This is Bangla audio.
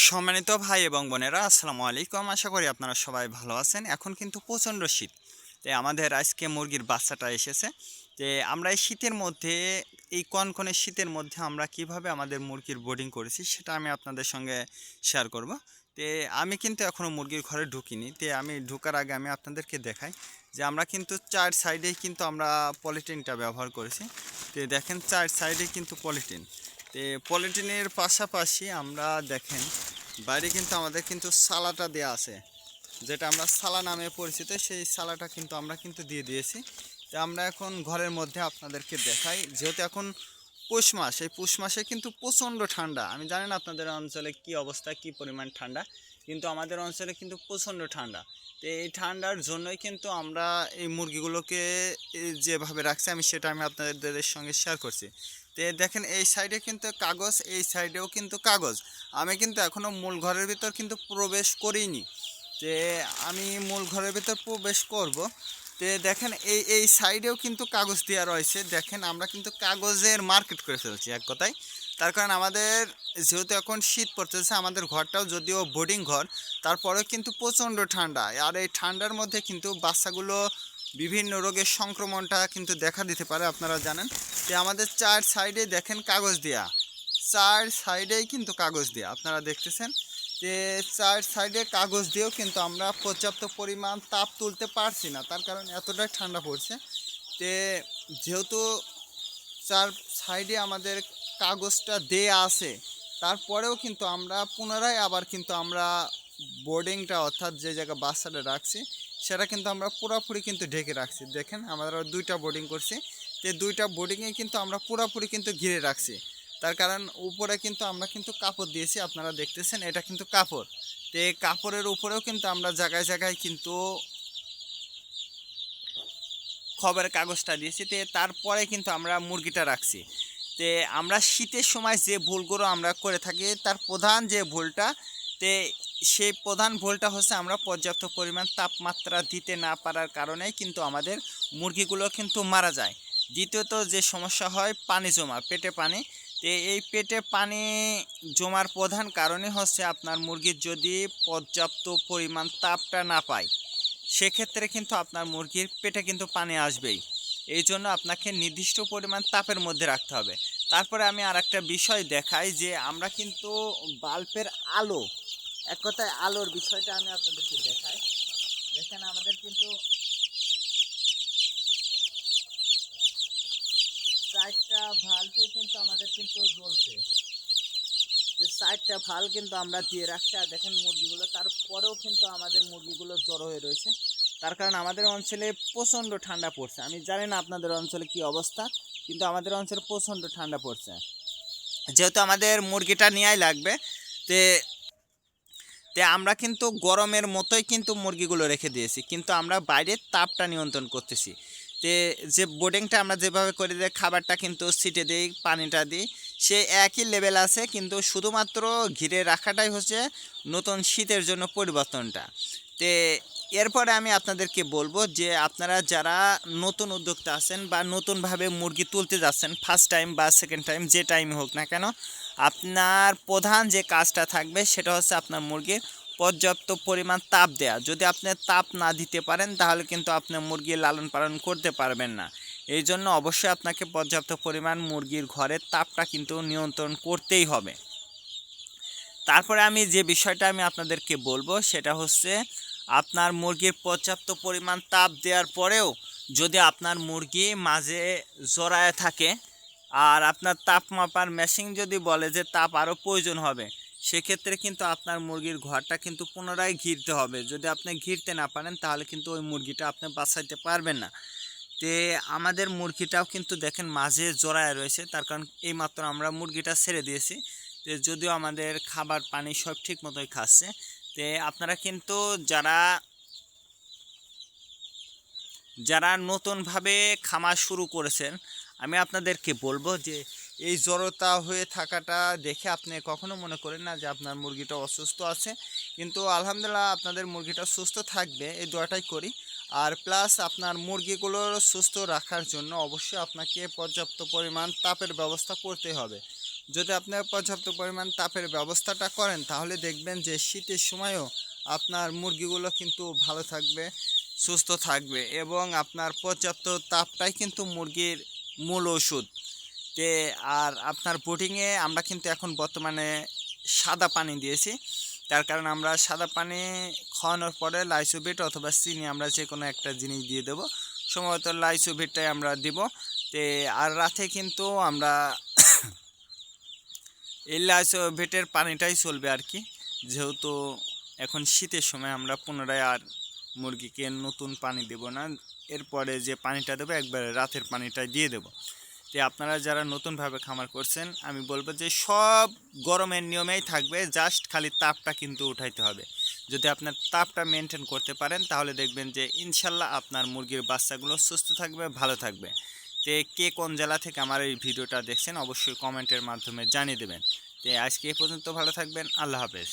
সম্মানিত ভাই এবং বোনেরা, আসসালামু আলাইকুম। আশা করি আপনারা সবাই ভালো আছেন। এখন কিন্তু প্রচণ্ড শীত। আমাদের আজকে মুরগির বাচ্চাটা এসেছে। আমরা এই শীতের মধ্যে, এই কনকনে শীতের মধ্যে আমরা কিভাবে আমাদের মুরগির বোর্ডিং করেছি সেটা আমি আপনাদের সঙ্গে শেয়ার করব। তে আমি কিন্তু এখনও মুরগির ঘরে ঢুকিনি। আমি ঢোকার আগে আমি আপনাদেরকে দেখাই যে আমরা কিন্তু চার সাইডেই কিন্তু আমরা পলিথিনটা ব্যবহার করেছি। দেখেন, চার সাইডে কিন্তু পলিথিন। পলিথিনের পাশাপাশি আমরা দেখেন বাইরে কিন্তু আমাদের কিন্তু সালাটা দেয়া আছে, যেটা আমরা সালা নামে পরিচিত। সেই সালাটা কিন্তু আমরা কিন্তু দিয়ে দিয়েছি। আমরা এখন ঘরের মধ্যে আপনাদেরকে দেখাই, যেহেতু এখন পৌষ মাস, এই পৌষ মাসে কিন্তু প্রচণ্ড ঠান্ডা। আমি জানি না আপনাদের অঞ্চলে কি অবস্থা, কি পরিমাণ ঠান্ডা, কিন্তু আমাদের অঞ্চলে কিন্তু প্রচণ্ড ঠান্ডা। এই ঠান্ডার জন্যই কিন্তু আমরা এই মুরগিগুলোকে যেভাবে রাখছি, আমি আপনাদের সঙ্গে শেয়ার করছি। দেখেন, এই সাইডে কিন্তু কাগজ, এই সাইডেও কিন্তু কাগজ। আমি কিন্তু এখনও মূল ঘরের ভিতর কিন্তু প্রবেশ করিনি। যে আমি মূল ঘরের ভিতর প্রবেশ করব। দেখেন, এই সাইডেও কিন্তু কাগজ দেওয়া রয়েছে। দেখেন, আমরা কিন্তু কাগজের মার্কেট করে ফেলছি এক কথায়। তার কারণ আমাদের যেহেতু এখন শীত পড়তেছে, আমাদের ঘরটাও যদিও বোর্ডিং ঘর, তারপরেও কিন্তু প্রচণ্ড ঠান্ডা। আর এই ঠান্ডার মধ্যে কিন্তু বাচ্চাগুলো বিভিন্ন রোগের সংক্রমণটা কিন্তু দেখা দিতে পারে, আপনারা জানেন। আমাদের চার সাইডে দেখেন কাগজ দেয়া, চার সাইডেই কিন্তু কাগজ দেয়া আপনারা দেখতেছেন। চার সাইডে কাগজ দিয়েও কিন্তু আমরা পর্যাপ্ত পরিমাণ তাপ তুলতে পারছি না, তার কারণ এতটাই ঠান্ডা পড়ছে। তে যেহেতু চার সাইডে আমাদের কাগজটা দেয়া আছে, তারপরেও কিন্তু আমরা পুনরায় আবার কিন্তু আমরা বোর্ডিংটা, অর্থাৎ যে জায়গায় বাচ্চাটা রাখছি, সেটা কিন্তু আমরা পুরোপুরি কিন্তু ঢেকে রাখছি। দেখেন, আমরা দুইটা বোর্ডিং করছি। দুইটা বোর্ডিংয়ে কিন্তু আমরা পুরোপুরি কিন্তু ঘিরে রাখছি। তার কারণ উপরে কিন্তু আমরা কিন্তু কাপড় দিয়েছি, আপনারা দেখতেছেন এটা কিন্তু কাপড়। কাপড়ের উপরেও কিন্তু আমরা জায়গায় জায়গায় কিন্তু খবরের কাগজটা দিয়েছি। তারপরে কিন্তু আমরা মুরগিটা রাখছি। আমরা শীতের সময় যে ভুলগুলো আমরা করে থাকি, তার প্রধান যে ভুলটা, তে সেই প্রধান ভুলটা হচ্ছে আমরা পর্যাপ্ত পরিমাণ তাপমাত্রা দিতে না পারার কারণেই কিন্তু আমাদের মুরগিগুলো কিন্তু মারা যায়। দ্বিতীয়ত যে সমস্যা হয়, পানি জমা, পেটে পানি। এই পেটে পানি জমার প্রধান কারণই হচ্ছে আপনার মুরগির যদি পর্যাপ্ত পরিমাণ তাপটা না পায়, সেক্ষেত্রে কিন্তু আপনার মুরগির পেটে কিন্তু পানি আসবেই। এই জন্য আপনাকে নির্দিষ্ট পরিমাণ তাপের মধ্যে রাখতে হবে। তারপরে আমি আর একটা বিষয় দেখাই, যে আমরা কিন্তু বাল্বের আলো, এক কথায় আলোর বিষয়টা আমি আপনাদেরকে দেখাই। দেখেন, আমাদের কিন্তু চারটা ভাল্বে কিন্তু আমাদের কিন্তু জ্বলছে। চারটা ভাল কিন্তু আমরা দিয়ে রাখছি। আর দেখেন মুরগিগুলো, তারপরেও কিন্তু আমাদের মুরগিগুলো জড়ো হয়ে রয়েছে। তার কারণ আমাদের অঞ্চলে প্রচণ্ড ঠান্ডা পড়ছে। আমি জানি না আপনাদের অঞ্চলে কি অবস্থা, কিন্তু আমাদের অঞ্চলে প্রচণ্ড ঠান্ডা পড়ছে। যেহেতু আমাদের মুরগিটা নেওয়াই লাগবে, তে তে আমরা কিন্তু গরমের মতোই কিন্তু মুরগিগুলো রেখে দিয়েছি, কিন্তু আমরা বাইরের তাপটা নিয়ন্ত্রণ করতেছি। যে বোর্ডিংটা আমরা যেভাবে করে দিই, খাবারটা কিন্তু ছিটে দিই, পানিটা দিই, সে একই লেভেল আছে, কিন্তু শুধুমাত্র ঘিরে রাখাটাই হচ্ছে নতুন শীতের জন্য পরিবর্তনটা। তে এরপরে আমি আপনাদেরকে বলবো যে আপনারা যারা নতুন উদ্যোক্তা আছেন বা নতুনভাবে মুরগি তুলতে যাচ্ছেন, ফার্স্ট টাইম বা সেকেন্ড টাইম, যে টাইম হোক না কেন, আপনার প্রধান যে কাজটা থাকবে সেটা হচ্ছে আপনার মুরগির পর্যাপ্ত পরিমাণ তাপ দেয়া। যদি আপনি তাপ না দিতে পারেন, তাহলে কিন্তু আপনি মুরগির লালন পালন করতে পারবেন না। এই জন্য অবশ্যই আপনাকে পর্যাপ্ত পরিমাণ মুরগির ঘরের তাপটা কিন্তু নিয়ন্ত্রণ করতেই হবে। তারপরে আমি যে বিষয়টা আমি আপনাদেরকে বলবো সেটা হচ্ছে, আপনার মুরগির পর্যাপ্ত পরিমাণ তাপ দেওয়ার পরেও যদি আপনার মুরগি মাঝে জড়ায় থাকে, আর আপনার তাপ মাপার মেশিন যদি বলে যে তাপ আরও প্রয়োজন হবে, সেক্ষেত্রে কিন্তু আপনার মুরগির ঘরটা কিন্তু পুনরায় ঘিরতে হবে। যদি আপনি ঘিরতে না পারেন, তাহলে কিন্তু ওই মুরগিটা আপনি বাঁচাইতে পারবেন না। আমাদের মুরগিটাও কিন্তু দেখেন মাঝে জড়ায় রয়েছে, তার কারণ এইমাত্র আমরা মুরগিটা ছেড়ে দিয়েছি। যদিও আমাদের খাবার পানি সব ঠিক মতোই খাচ্ছে। আপনারা কিন্তু যারা যারা নতুনভাবে খামার শুরু করেছেন, আমি আপনাদেরকে বলবো যে এই জড়তা হয়ে থাকাটা দেখে আপনি কখনো মনে করেন না যে আপনার মুরগিটা অসুস্থ আছে। কিন্তু আলহামদুলিল্লাহ আপনাদের মুরগিটা সুস্থ থাকবে, এই দোয়াটাই করি। আর প্লাস আপনার মুরগিগুলোর সুস্থ রাখার জন্য অবশ্যই আপনাকে পর্যাপ্ত পরিমাণ তাপের ব্যবস্থা করতে হবে। যদি আপনার পর্যাপ্ত পরিমাণ তাপের ব্যবস্থাটা করেন তাহলে দেখবেন যে শীতের সময়ও আপনার মুরগিগুলো কিন্তু ভালো থাকবে, সুস্থ থাকবে এবং আপনার পর্যাপ্ত তাপটাই কিন্তু মুরগির মূল ওষুধ। আর আপনার বোটিংয়ে আমরা কিন্তু এখন বর্তমানে সাদা পানি দিয়েছি, তার কারণ আমরা সাদা পানি খাওয়ানোর পরে লাইসোভিট অথবা চিনি আমরা যে কোনো একটা জিনিস দিয়ে দেবো, সম্ভবত লাইসোভিটটাই আমরা দিব। আর রাতে কিন্তু আমরা এই লাইসোভিটের পানিটাই চলবে আর কি, যেহেতু এখন শীতের সময় আমরা পুনরায় আর মুরগিকে নতুন পানি দেব না, এরপরে যে পানিটা দেবো একবারে রাতের পানিটাই দিয়ে দেবো। আপনারা যারা নতুনভাবে খামার করছেন আমি বলবো যে সব গরমের নিয়মেই থাকবে, জাস্ট খালি তাপটা কিন্তু উঠাইতে হবে। যদি আপনার তাপটা মেনটেন করতে পারেন তাহলে দেখবেন যে ইনশাল্লাহ আপনার মুরগির বাচ্চাগুলো সুস্থ থাকবে, ভালো থাকবে। কে কোন জেলা থেকে আমার এই ভিডিওটা দেখছেন অবশ্যই কমেন্টের মাধ্যমে জানিয়ে দেবেন। আজকে এ পর্যন্ত, ভালো থাকবেন, আল্লাহ হাফেজ।